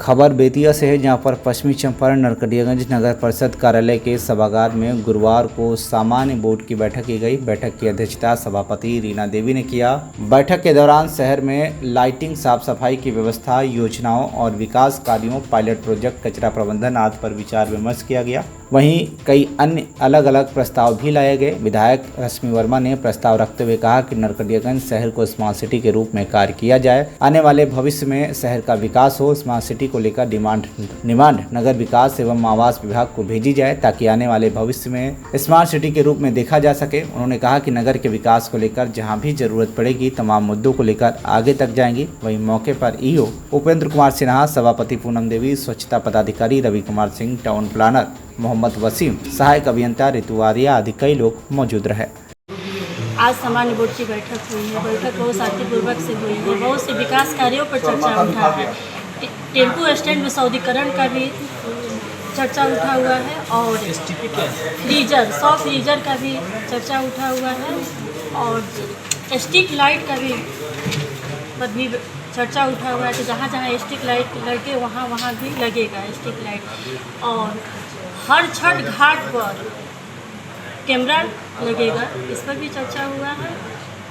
खबर बेतिया से है, जहां पर पश्चिमी चंपारण नरकटियागंज नगर परिषद कार्यालय के सभागार में गुरुवार को सामान्य बोर्ड की बैठक की गई। बैठक की अध्यक्षता सभापति रीना देवी ने किया। बैठक के दौरान शहर में लाइटिंग, साफ सफाई की व्यवस्था, योजनाओं और विकास कार्यों, पायलट प्रोजेक्ट, कचरा प्रबंधन आदि पर विचार विमर्श किया गया। वहीं कई अन्य अलग अलग प्रस्ताव भी लाए गए। विधायक रश्मि वर्मा ने प्रस्ताव रखते हुए कहा कि नरकटियागंज शहर को स्मार्ट सिटी के रूप में कार्य किया जाए। आने वाले भविष्य में शहर का विकास हो। स्मार्ट सिटी को लेकर डिमांड नगर विकास एवं आवास विभाग को भेजी जाए, ताकि आने वाले भविष्य में स्मार्ट सिटी के रूप में देखा जा सके। उन्होंने कहा कि नगर के विकास को लेकर जहां भी जरूरत पड़ेगी, तमाम मुद्दों को लेकर आगे तक जाएंगी। वहीं मौके पर ईओ उपेंद्र कुमार सिन्हा, सभापति पूनम देवी, स्वच्छता पदाधिकारी रवि कुमार सिंह, टाउन प्लानर मोहम्मद वसीम, सहायक अभियंता ऋतु आर्या आदि कई लोग मौजूद रहे। आज सामान्य बोर्ड की बैठक हुई है। बैठक बहुत शांतिपूर्वक से हुई है। बहुत से विकास कार्यों पर चर्चा उठा है। टेम्पो स्टैंड में सौदीकरण का भी चर्चा उठा हुआ है और फ्रीजर 100 फ्रीजर का भी चर्चा उठा हुआ है और स्ट्रीट लाइट का भी चर्चा उठा हुआ है कि जहाँ जहाँ स्ट्रीट लाइट लगे वहाँ वहाँ भी लगेगा स्ट्रीट लाइट। और हर छठ घाट पर कैमरा लगेगा, इस पर भी चर्चा हुआ है।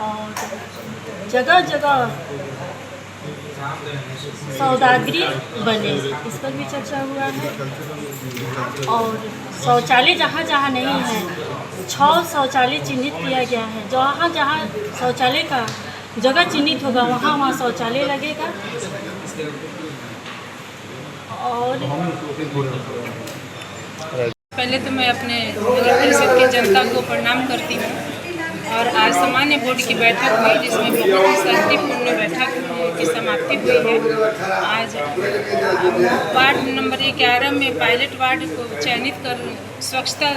और जगह जगह सौदागरी बने, इस पर भी चर्चा हुआ है। और शौचालय जहाँ जहाँ नहीं है, 6 शौचालय चिन्हित किया गया है। जहाँ जहाँ शौचालय का जगह चिन्हित होगा वहाँ वहाँ शौचालय लगेगा। और पहले तो मैं अपने नगर परिषद की जनता को प्रणाम करती हूँ। और आज सामान्य बोर्ड की बैठक हुई, जिसमें बहुत ही शांतिपूर्ण बैठक की समाप्ति हुई है। आज वार्ड नंबर 11 में पायलट वार्ड को चयनित कर स्वच्छता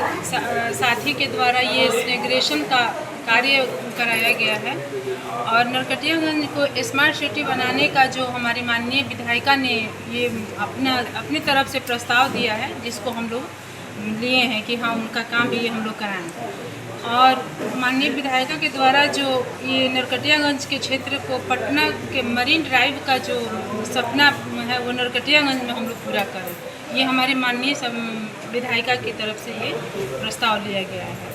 साथी के द्वारा ये सेग्रेगेशन का कार्य कराया गया है। और नरकटियागंज को स्मार्ट सिटी बनाने का जो हमारी माननीय विधायिका ने ये अपनी तरफ से प्रस्ताव दिया है, जिसको हम लोग लिए हैं कि हाँ उनका काम भी हम लोग कराएं। और माननीय विधायिका के द्वारा जो ये नरकटियागंज के क्षेत्र को पटना के मरीन ड्राइव का जो सपना है वो नरकटियागंज में हम लोग पूरा करें, ये हमारी माननीय विधायिका की तरफ से ये प्रस्ताव लिया गया है।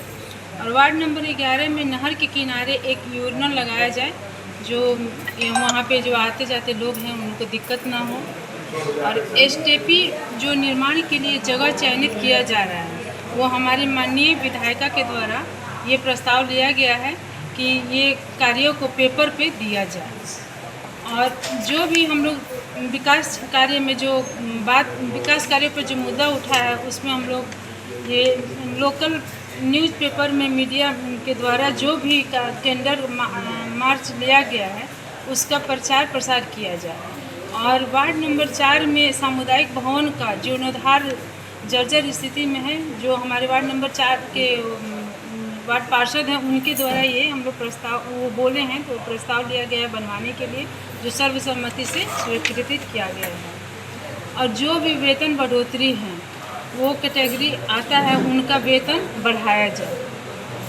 और वार्ड नंबर 11 में नहर के किनारे एक यूरिनल लगाया जाए, जो वहाँ पे जो आते जाते लोग हैं उनको दिक्कत ना हो। और एसटीपी जो निर्माण के लिए जगह चयनित किया जा रहा है, वो हमारी माननीय विधायिका के द्वारा ये प्रस्ताव लिया गया है कि ये कार्यों को पेपर पे दिया जाए। और जो भी हम लोग विकास कार्य में जो विकास कार्यों पर जो मुद्दा उठा है, उसमें हम लोग ये लोकल न्यूज़पेपर में मीडिया के द्वारा जो भी टेंडर मार्च लिया गया है, उसका प्रचार प्रसार किया जाए। और वार्ड नंबर 4 में सामुदायिक भवन का जो जीर्णोद्धार जर्जर स्थिति में है, जो हमारे वार्ड नंबर 4 के वार्ड पार्षद हैं, उनके द्वारा ये हम लोग प्रस्ताव वो बोले हैं, तो प्रस्ताव लिया गया है बनवाने के लिए, जो सर्वसम्मति से स्वीकृत किया गया है। और जो भी वेतन बढ़ोतरी है, वो कैटेगरी आता है, उनका वेतन बढ़ाया जाए।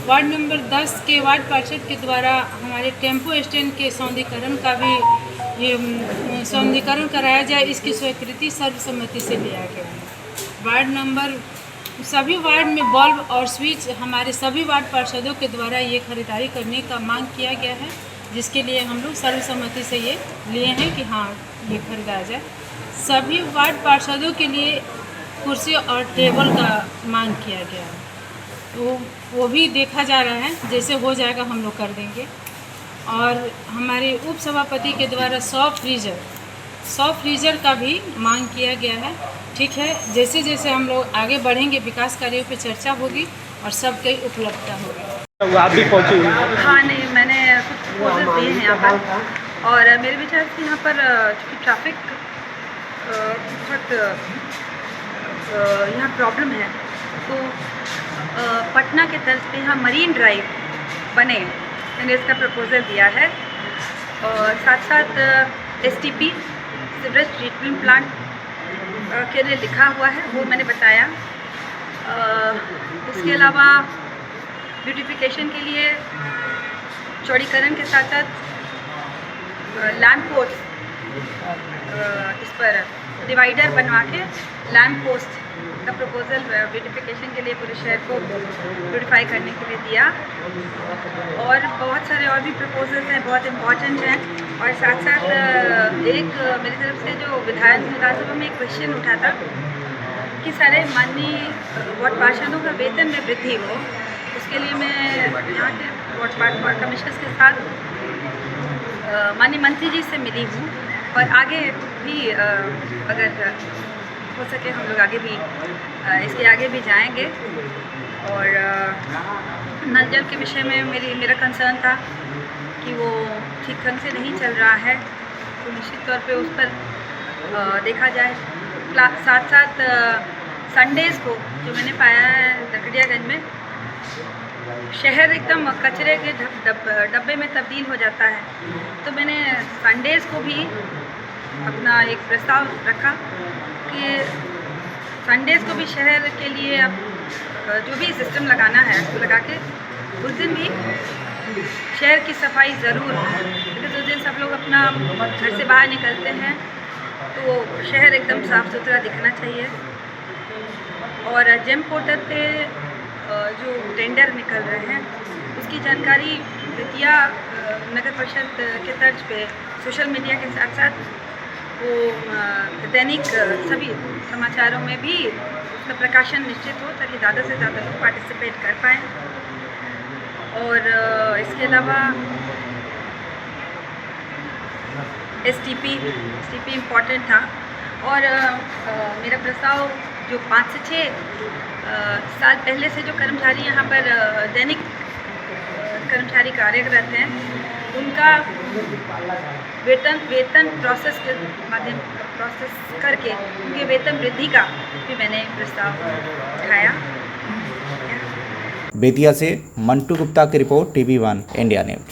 वार्ड नंबर 10 के वार्ड पार्षद के द्वारा हमारे टेम्पो स्टैंड के सौंदर्यीकरण का भी ये सौंदर्यीकरण कराया जाए, इसकी स्वीकृति सर्वसम्मति से लिया गया है। सभी वार्ड में बल्ब और स्विच हमारे सभी वार्ड पार्षदों के द्वारा ये खरीदारी करने का मांग किया गया है, जिसके लिए हम लोग सर्वसम्मति से ये लिए हैं कि हाँ ये खरीदा जाए। सभी वार्ड पार्षदों के लिए कुर्सी और टेबल का मांग किया गया है, तो वो भी देखा जा रहा है, जैसे हो जाएगा हम लोग कर देंगे। और हमारे उप सभापति के द्वारा 100 फ्रीजर का भी मांग किया गया है। ठीक है, जैसे जैसे हम लोग आगे बढ़ेंगे, विकास कार्यों पे चर्चा होगी और सबकी उपलब्धता होगी। आप भी पहुँची हुई हैं? हाँ, नहीं, मैंने कुछ प्रपोजल दिए हैं यहाँ पर। और मेरे विचार से यहाँ पर चूँकि ट्रैफिक बहुत यहाँ प्रॉब्लम है, तो पटना के तर्ज पे यहाँ मरीन ड्राइव बने, मैंने इसका प्रपोज़ल दिया है। और साथ साथ एसटीपी सीवरेज ट्रीटमेंट प्लांट के लिए लिखा हुआ है, वो मैंने बताया। इसके अलावा ब्यूटिफिकेशन के लिए चौड़ीकरण के साथ साथ लैंप पोस्ट इस पर डिवाइडर बनवा के लैम्प पोस्ट का प्रपोजल ब्यूटिफिकेशन के लिए पूरे शहर को ब्यूटिफाई करने के लिए दिया। और बहुत सारे और भी प्रपोजल्स हैं, बहुत इम्पॉर्टेंट हैं। और साथ साथ एक मेरी तरफ से जो विधानसभा में एक क्वेश्चन उठा था कि सारे माननीय वार्ड पार्षदों का वेतन में वृद्धि हो, उसके लिए मैं यहाँ के वार्ड कमिश्नर्स के साथ माननीय मंत्री जी से मिली हूँ। और आगे भी अगर हो सके हम लोग आगे भी इसके आगे भी जाएंगे। और नल जल के विषय में मेरा कंसर्न था कि वो ठीक ढंग से नहीं चल रहा है, तो निश्चित तौर पे उस पर देखा जाए। साथ साथ संडेज़ को जो मैंने पाया है लकड़ियागंज में, शहर एकदम कचरे के डब्बे में तब्दील हो जाता है। तो मैंने संडेज़ को भी अपना एक प्रस्ताव रखा कि संडेज़ को भी शहर के लिए अब जो भी सिस्टम लगाना है उसको लगा के उस दिन भी शहर की सफाई ज़रूर हो, क्योंकि उस दिन सब लोग अपना घर से बाहर निकलते हैं तो शहर एकदम साफ़ सुथरा दिखना चाहिए। और जेम पोर्टल पे जो टेंडर निकल रहे हैं उसकी जानकारी बेतिया नगर परिषद के तर्ज पे सोशल मीडिया के साथ साथ वो दैनिक सभी समाचारों में भी उसका प्रकाशन निश्चित हो, ताकि ज़्यादा से ज़्यादा लोग पार्टिसिपेट कर पाएँ। और इसके अलावा एसटीपी इम्पॉर्टेंट था। और मेरा प्रस्ताव जो 5 से 6 साल पहले से जो कर्मचारी यहाँ पर दैनिक कर्मचारी कार्यरत हैं उनका वेतन प्रोसेस करके उनके वेतन वृद्धि का भी मैंने प्रस्ताव उठाया। बेतिया से मंटू गुप्ता की रिपोर्ट, TV1 इंडिया न्यूज।